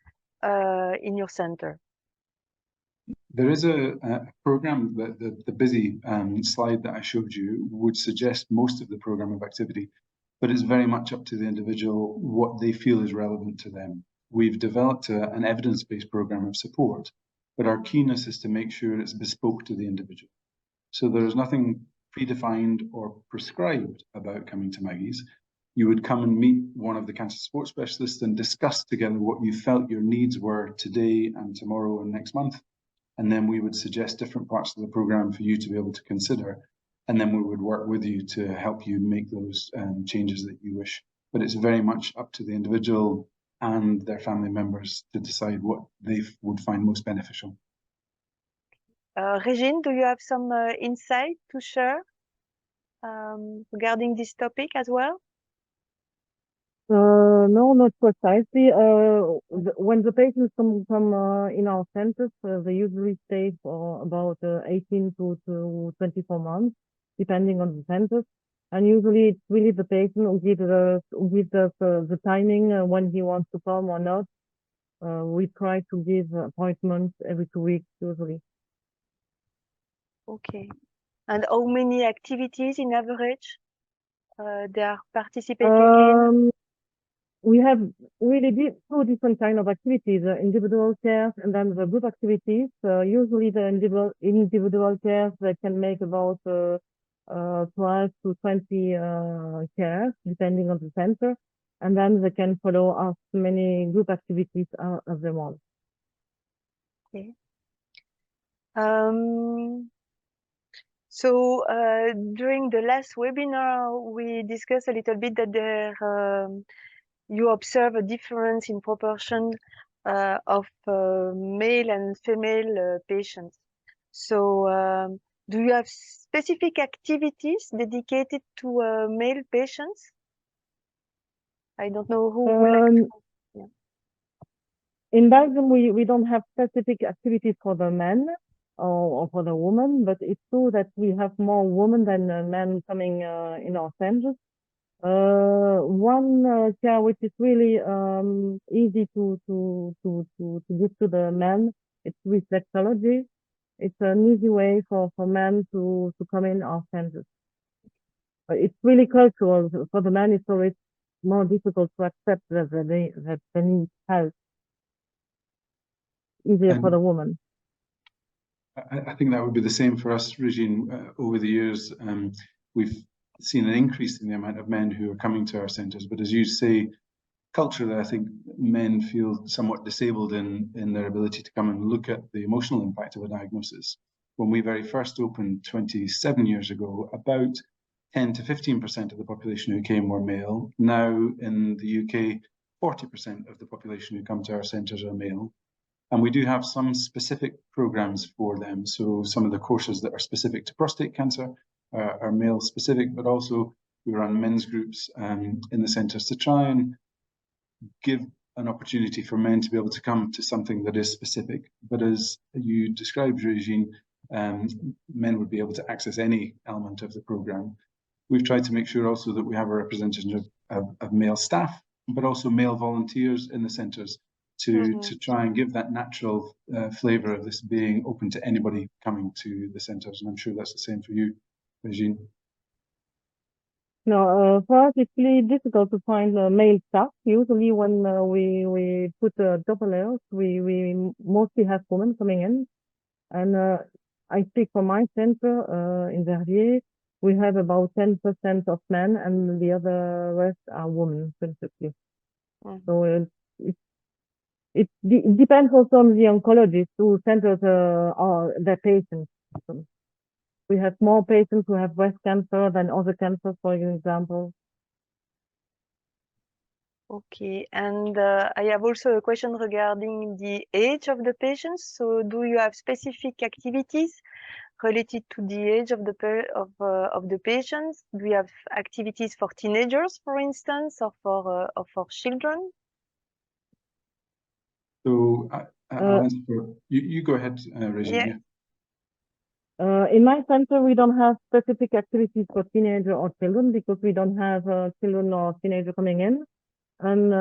in your center? There is a program that the busy slide that I showed you would suggest most of the program of activity, but it's very much up to the individual what they feel is relevant to them. We've developed an evidence-based program of support, but our keenness is to make sure it's bespoke to the individual. So there is nothing predefined or prescribed about coming to Maggie's. You would come and meet one of the cancer support specialists and discuss together what you felt your needs were today and tomorrow and next month. And then we would suggest different parts of the program for you to be able to consider. And then we would work with you to help you make those changes that you wish. But it's very much up to the individual and their family members to decide what they would find most beneficial. Régine, do you have some insight to share regarding this topic as well? No, not precisely. When the patients come in our centers, they usually stay for about 18 to 24 months, depending on the centers. And usually it's really the patient who gives us the timing when he wants to come or not. We try to give appointments every 2 weeks usually. Okay. And how many activities in average they are participating in? We have really 2 different kinds of activities, individual care and then the group activities. Usually the individual care, they can make about 12 to 20 cares, depending on the center. And then they can follow as many group activities as they want. Okay. So during the last webinar, we discussed a little bit that there you observe a difference in proportion of male and female patients. So do you have specific activities dedicated to male patients? I don't know who would like to. Yeah. In Belgium, we don't have specific activities for the men or for the women, but it's true that we have more women than men coming in our centers. One care which is really easy to give to the men, it's reflexology. It's an easy way for men to come in our centers. But it's really cultural. For the men, it's always more difficult to accept that they need help. Easier for the woman. I think that would be the same for us, Régine. Over the years, we've seen an increase in the amount of men who are coming to our centres. But as you say, culturally, I think men feel somewhat disabled in their ability to come and look at the emotional impact of a diagnosis. When we very first opened 27 years ago, about 10 to 15% of the population who came were male. Now in the UK, 40% of the population who come to our centres are male. And we do have some specific programs for them. So some of the courses that are specific to prostate cancer are male specific, but also we run men's groups in the centres to try and give an opportunity for men to be able to come to something that is specific. But as you described, Régine, men would be able to access any element of the program. We've tried to make sure also that we have a representation of male staff, but also male volunteers in the centres to try and give that natural flavour of this being open to anybody coming to the centres. And I'm sure that's the same for you, Régine. No, for us, it's really difficult to find male staff. Usually when we put double layers, we mostly have women coming in. And I speak for my center in Verviers, we have about 10% of men and the other rest are women, principally. So it depends also on the oncologists who centers are their patients. So we have more patients who have breast cancer than other cancers, for example. Okay, and I have also a question regarding the age of the patients. So, do you have specific activities related to the age of the patients? Do you have activities for teenagers, for instance, or for children? So I'll answer for you. Go ahead, Régine. Yeah. In my center, we don't have specific activities for teenager or children because we don't have children or teenager coming in. And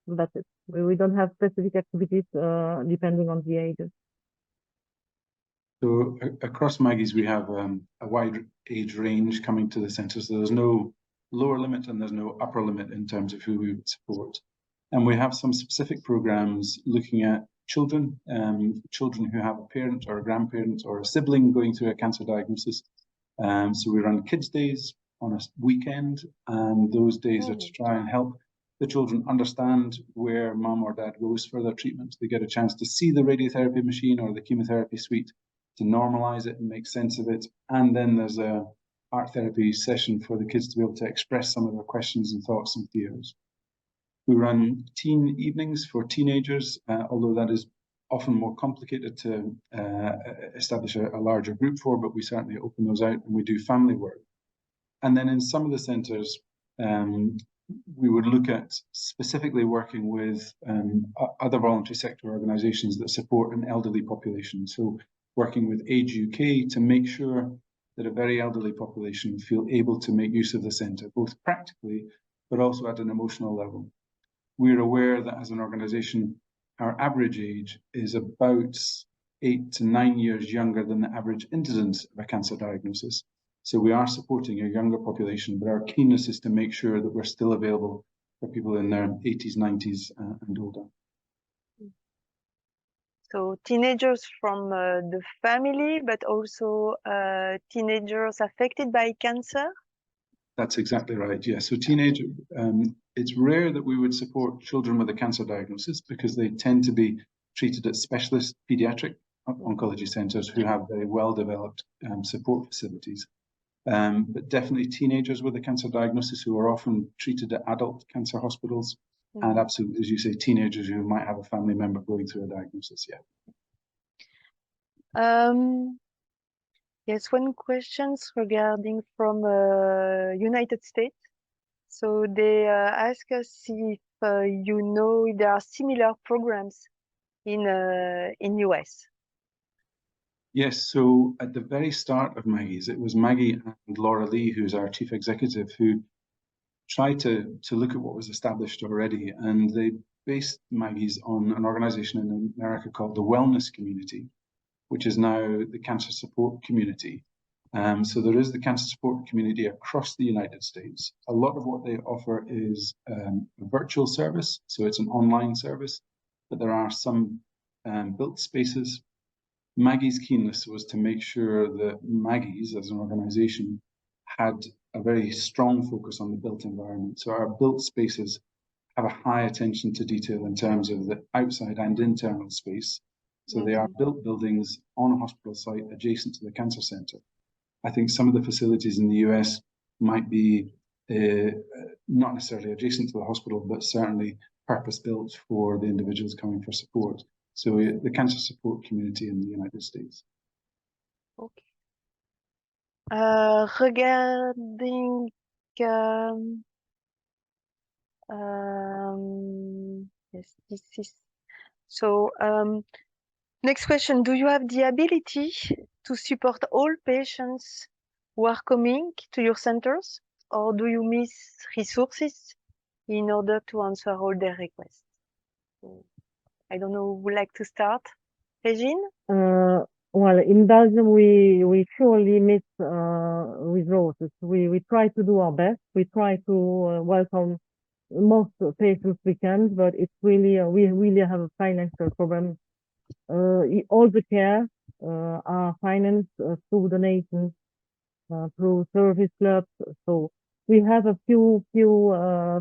that's it. We don't have specific activities depending on the ages. So across Maggie's, we have a wide age range coming to the centre. So there's no lower limit and there's no upper limit in terms of who we would support. And we have some specific programs looking at children, children who have a parent or a grandparent or a sibling going through a cancer diagnosis. So we run kids' days on a weekend, and those days are to try and help the children understand where mum or dad goes for their treatment. They get a chance to see the radiotherapy machine or the chemotherapy suite, to normalize it and make sense of it. And then there's a art therapy session for the kids to be able to express some of their questions and thoughts and fears. We run teen evenings for teenagers, although that is often more complicated to establish a larger group for, but we certainly open those out and we do family work. And then in some of the centres, we would look at specifically working with other voluntary sector organisations that support an elderly population. So working with Age UK to make sure that a very elderly population feel able to make use of the centre, both practically, but also at an emotional level. We're aware that as an organisation, our average age is about 8 to 9 years younger than the average incidence of a cancer diagnosis. So we are supporting a younger population, but our keenness is to make sure that we're still available for people in their 80s, 90s and older. So teenagers from the family, but also teenagers affected by cancer? That's exactly right, yeah. So teenage, it's rare that we would support children with a cancer diagnosis because they tend to be treated at specialist pediatric oncology centres who have very well-developed support facilities. But definitely teenagers with a cancer diagnosis who are often treated at adult cancer hospitals, and absolutely, as you say, teenagers who might have a family member going through a diagnosis, yeah. Yes, one question regarding from United States. So they ask us if you know if there are similar programs in US. Yes, so at the very start of Maggie's, it was Maggie and Laura Lee, who's our chief executive, who tried to look at what was established already, and they based Maggie's on an organization in America called the Wellness Community, which is now the Cancer Support Community. So there is the Cancer Support Community across the United States. A lot of what they offer is a virtual service, so it's an online service, but there are some built spaces. Maggie's keenness was to make sure that Maggie's as an organization had a very strong focus on the built environment. So our built spaces have a high attention to detail in terms of the outside and internal space. So they are built buildings on a hospital site adjacent to the cancer centre. I think some of the facilities in the US might be not necessarily adjacent to the hospital, but certainly purpose-built for the individuals coming for support. So the Cancer Support Community in the United States. Okay. Regarding yes, this is so. Next question: do you have the ability to support all patients who are coming to your centers? or do you miss resources in order to answer all their requests? So, I don't know who would like to start. Régine? Well, in Belgium, we surely miss resources. We try to do our best. We try to welcome most patients we can, but it's really we really have a financial problem. All the care are financed through donations, through service clubs. So we have a few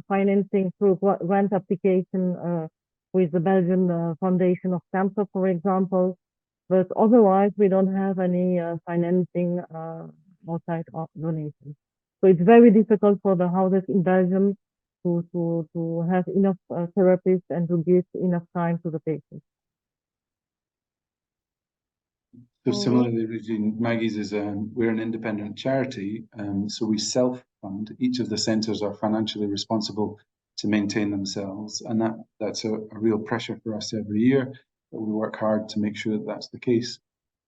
financing through grant application with the Belgian Foundation of Cancer, for example. But otherwise, we don't have any financing outside of donations. So it's very difficult for the houses in Belgium to have enough therapists and to give enough time to the patients. So similarly, Régine, Maggie's is we're an independent charity, so we self-fund. Each of the centres are financially responsible to maintain themselves, and that's a real pressure for us every year. But we work hard to make sure that that's the case.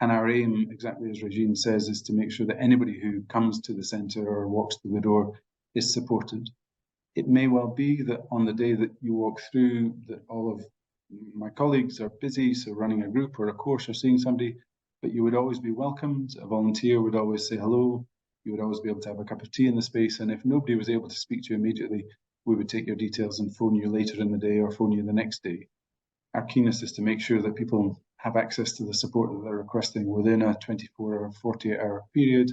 And our aim, exactly as Régine says, is to make sure that anybody who comes to the centre or walks through the door is supported. It may well be that on the day that you walk through, that all of my colleagues are busy, so running a group or a course or seeing somebody, but you would always be welcomed. A volunteer would always say hello. You would always be able to have a cup of tea in the space. And if nobody was able to speak to you immediately, we would take your details and phone you later in the day or phone you the next day. Our keenness is to make sure that people have access to the support that they're requesting within a 24 or 48-hour period.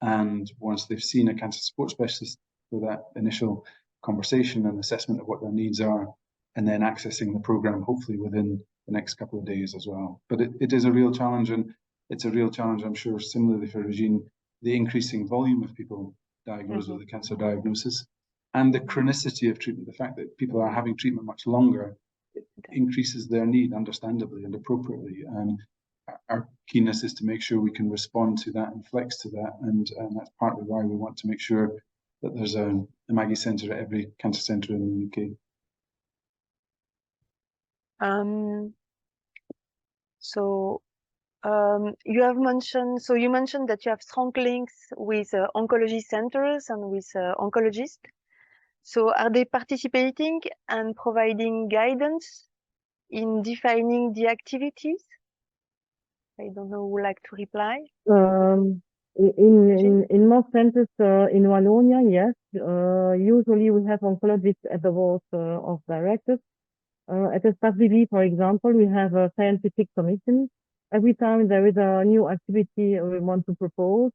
And once they've seen a cancer support specialist for that initial conversation and assessment of what their needs are, and then accessing the program, hopefully within the next couple of days as well. But it is a real challenge, and it's a real challenge, I'm sure, similarly for Régine, the increasing volume of people diagnosed with a cancer diagnosis and the chronicity of treatment, the fact that people are having treatment much longer, it increases their need, understandably and appropriately. Our keenness is to make sure we can respond to that and flex to that, and that's partly why we want to make sure that there's a Maggie Centre at every cancer centre in the UK. You mentioned that you have strong links with oncology centers and with oncologists. So are they participating and providing guidance in defining the activities? I don't know who would like to reply. In most centers in Wallonia, yes. Usually we have oncologists at the board of directors. At SPASVB, for example, we have a scientific commission. Every time there is a new activity we want to propose,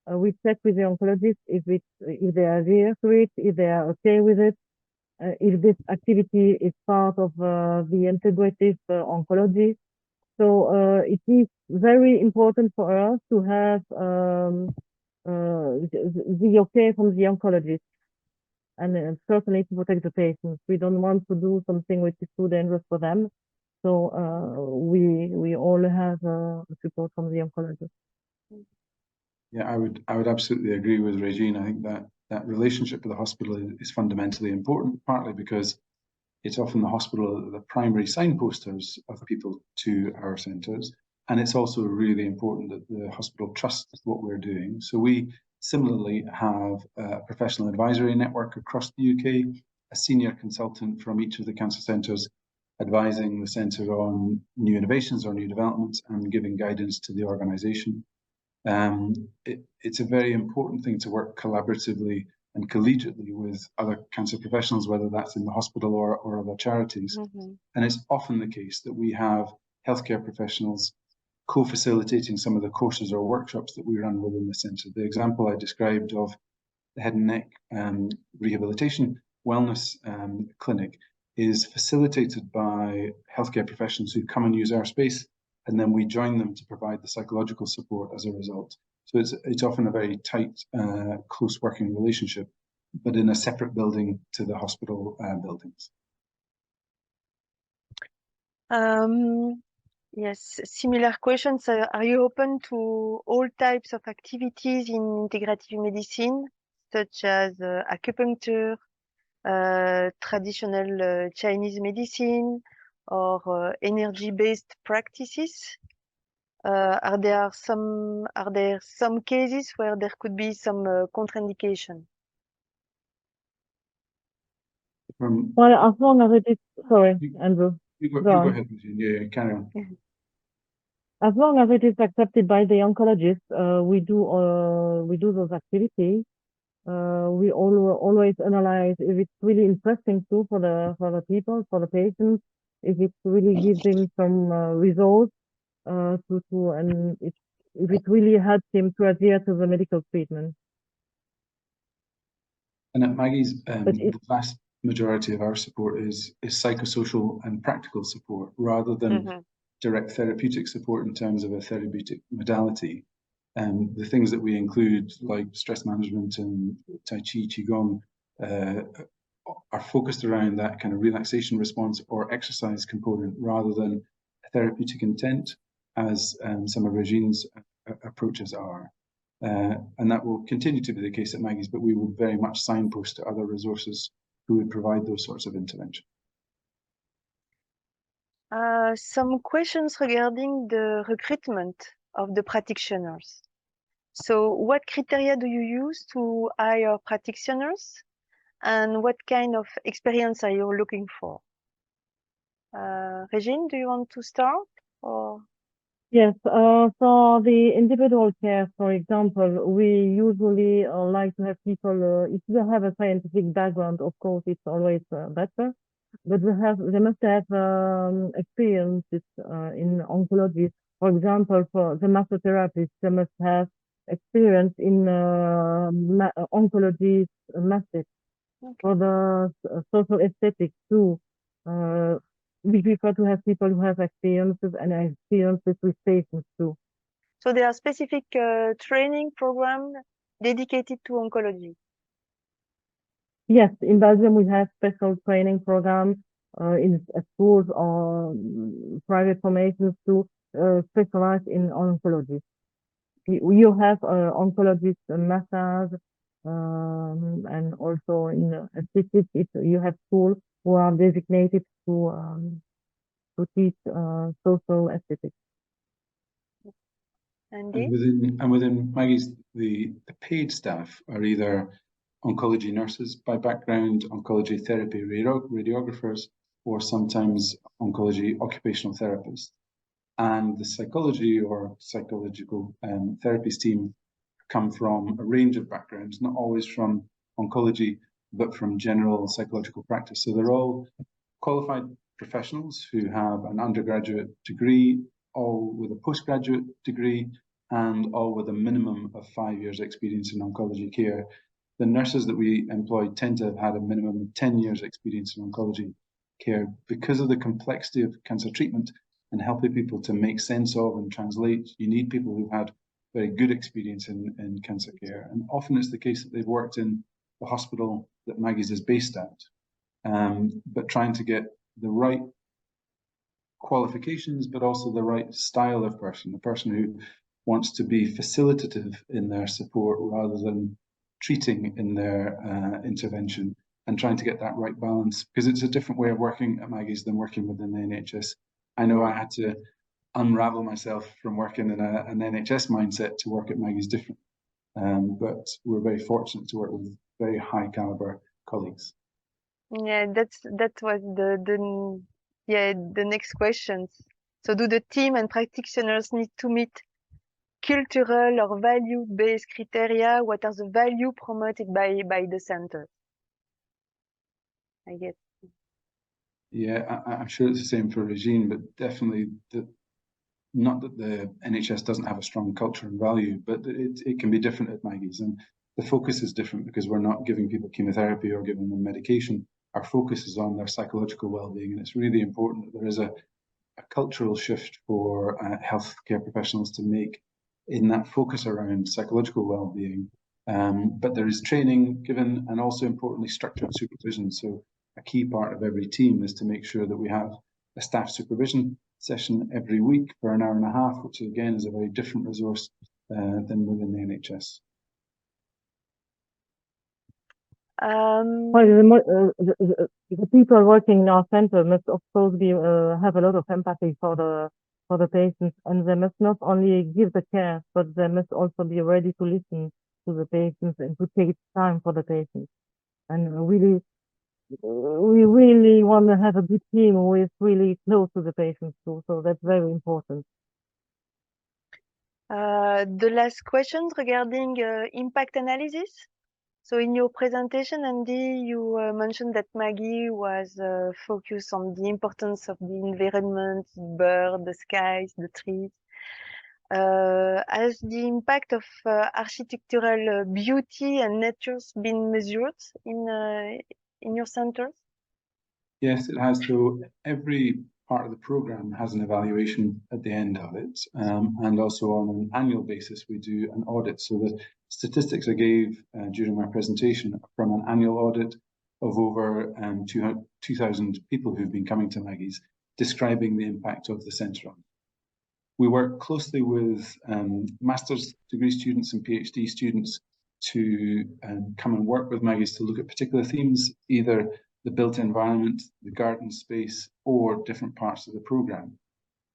we check with the oncologist if they are adhere to it, if they are okay with it, if this activity is part of the integrative oncology. So it is very important for us to have the okay from the oncologist, and certainly to protect the patients. We don't want to do something which is too dangerous for them. So we all have support from the oncologist. Yeah, I would absolutely agree with Régine. I think that relationship with the hospital is fundamentally important, partly because it's often the hospital the primary signposters of people to our centres, and it's also really important that the hospital trusts what we're doing. So we similarly have a professional advisory network across the UK, a senior consultant from each of the cancer centres advising the centre on new innovations or new developments and giving guidance to the organisation. It's a very important thing to work collaboratively and collegiately with other cancer professionals, whether that's in the hospital or other charities. And it's often the case that we have healthcare professionals co-facilitating some of the courses or workshops that we run within the centre. The example I described of the head and neck rehabilitation wellness clinic is facilitated by healthcare professionals who come and use our space, and then we join them to provide the psychological support as a result. So it's often a very tight, close working relationship, but in a separate building to the hospital buildings. Yes, similar questions. Are you open to all types of activities in integrative medicine, such as acupuncture, traditional Chinese medicine, or energy-based practices? Are there some cases where there could be some contraindication? Well, as long as it is, sorry, Andrew. You go on. ahead, Régine. Yeah, carry on. As long as it is accepted by the oncologist, we do those activities. We always analyze if it's really interesting too for the people, for the patients, if it really gives them some results and if it really helps him to adhere to the medical treatment. And at Maggie's, the vast majority of our support is psychosocial and practical support rather than direct therapeutic support in terms of a therapeutic modality. The things that we include, like stress management and Tai Chi, Qigong, are focused around that kind of relaxation response or exercise component rather than a therapeutic intent, as some of Régine's approaches are. And that will continue to be the case at Maggie's, but we will very much signpost to other resources who would provide those sorts of intervention. Some questions regarding the recruitment of the practitioners. So what criteria do you use to hire practitioners, and what kind of experience are you looking for? Régine, do you want to start? Or? Yes, for the individual care, for example, we usually like to have people, if you have a scientific background, of course, it's always better, but they must have experiences in oncology. For example, for the massotherapist, they must have experience in oncology methods. For the social aesthetics too. We prefer to have people who have experiences and experiences with patients too. So there are specific training programs dedicated to oncology? Yes, in Belgium we have special training programs in schools or private formations to specialize in oncology. You have oncologists massage and also in aesthetics, you have schools who are designated to teach social aesthetics. And within Maggie's, the paid staff are either oncology nurses by background, oncology therapy radiographers, or sometimes oncology occupational therapists. And the psychology or psychological therapies team come from a range of backgrounds, not always from oncology, but from general psychological practice. So they're all qualified professionals who have an undergraduate degree, all with a postgraduate degree, and all with a minimum of 5 years experience in oncology care. The nurses that we employ tend to have had a minimum of 10 years experience in oncology care because of the complexity of cancer treatment and helping people to make sense of and translate. You need people who've had very good experience in cancer care. And often it's the case that they've worked in the hospital that Maggie's is based at, but trying to get the right qualifications, but also the right style of person, the person who wants to be facilitative in their support rather than treating in their intervention, and trying to get that right balance, because it's a different way of working at Maggie's than working within the NHS. I know I had to unravel myself from working in an NHS mindset to work at Maggie's different, but we're very fortunate to work with very high caliber colleagues. Yeah, that was the next questions. So do the team and practitioners need to meet cultural or value-based criteria? What are the value promoted by the center? I guess. Yeah, I'm sure it's the same for Régine, but definitely not that the NHS doesn't have a strong culture and value, but it can be different at Maggie's, and the focus is different because we're not giving people chemotherapy or giving them medication. Our focus is on their psychological well-being, and it's really important that there is a cultural shift for healthcare professionals to make in that focus around psychological well-being. But there is training given, and also importantly structured supervision. So a key part of every team is to make sure that we have a staff supervision session every week for an hour and a half, which again is a very different resource than within the NHS. Well, the people working in our center must of course have a lot of empathy for the patients, and they must not only give the care, but they must also be ready to listen to the patients and to take time for the patients, and really we really want to have a good team who is really close to the patients too. So that's very important. The last question regarding impact analysis. So in your presentation, Andy, you mentioned that Maggie was focused on the importance of the environment, the bird, the skies, the trees. Has the impact of architectural beauty and nature been measured in your centers? Yes, it has. So every part of the program has an evaluation at the end of it, and also on an annual basis we do an audit. So the statistics I gave during my presentation are from an annual audit of over 2,000 people who've been coming to Maggie's, describing the impact of the centre on. We work closely with master's degree students and PhD students to come and work with Maggie's to look at particular themes, either the built environment, the garden space, or different parts of the program.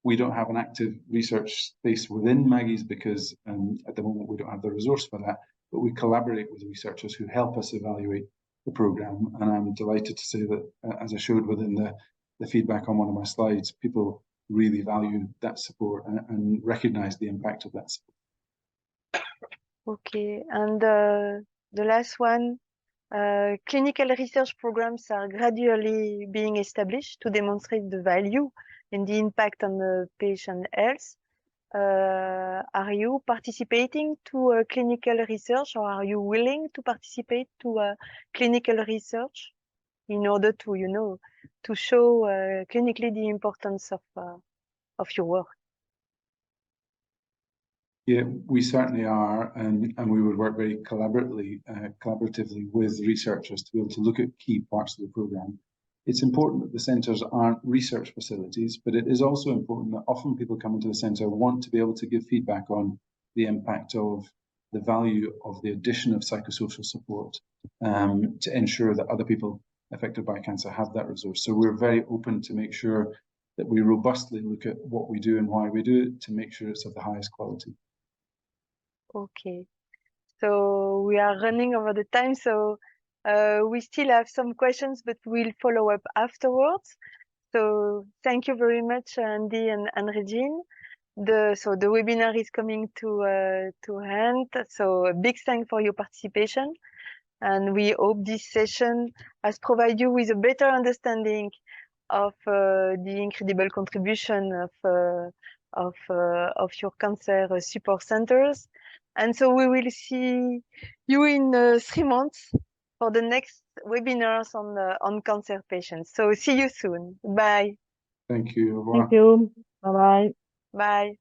We don't have an active research space within Maggie's because at the moment we don't have the resource for that, but we collaborate with researchers who help us evaluate the program. And I'm delighted to say that, as I showed within the feedback on one of my slides, people really value that support and recognize the impact of that support. Okay, and the last one, clinical research programs are gradually being established to demonstrate the value and the impact on the patient health. Are you participating to clinical research, or are you willing to participate to clinical research in order to, you know, to show clinically the importance of your work? Yeah, we certainly are, and we would work very collaboratively with researchers to be able to look at key parts of the program. It's important that the centres aren't research facilities, but it is also important that often people come into the centre want to be able to give feedback on the impact of the value of the addition of psychosocial support to ensure that other people affected by cancer have that resource. So we're very open to make sure that we robustly look at what we do and why we do it to make sure it's of the highest quality. Okay, so we are running over the time, so we still have some questions, but we'll follow up afterwards. So thank you very much, Andy and Régine. So the webinar is coming to end. So a big thank for your participation, and we hope this session has provided you with a better understanding of the incredible contribution of your cancer support centers. And so we will see you in 3 months for the next webinars on cancer patients. So see you soon. Bye. Thank you. Thank you. Bye-bye. Bye.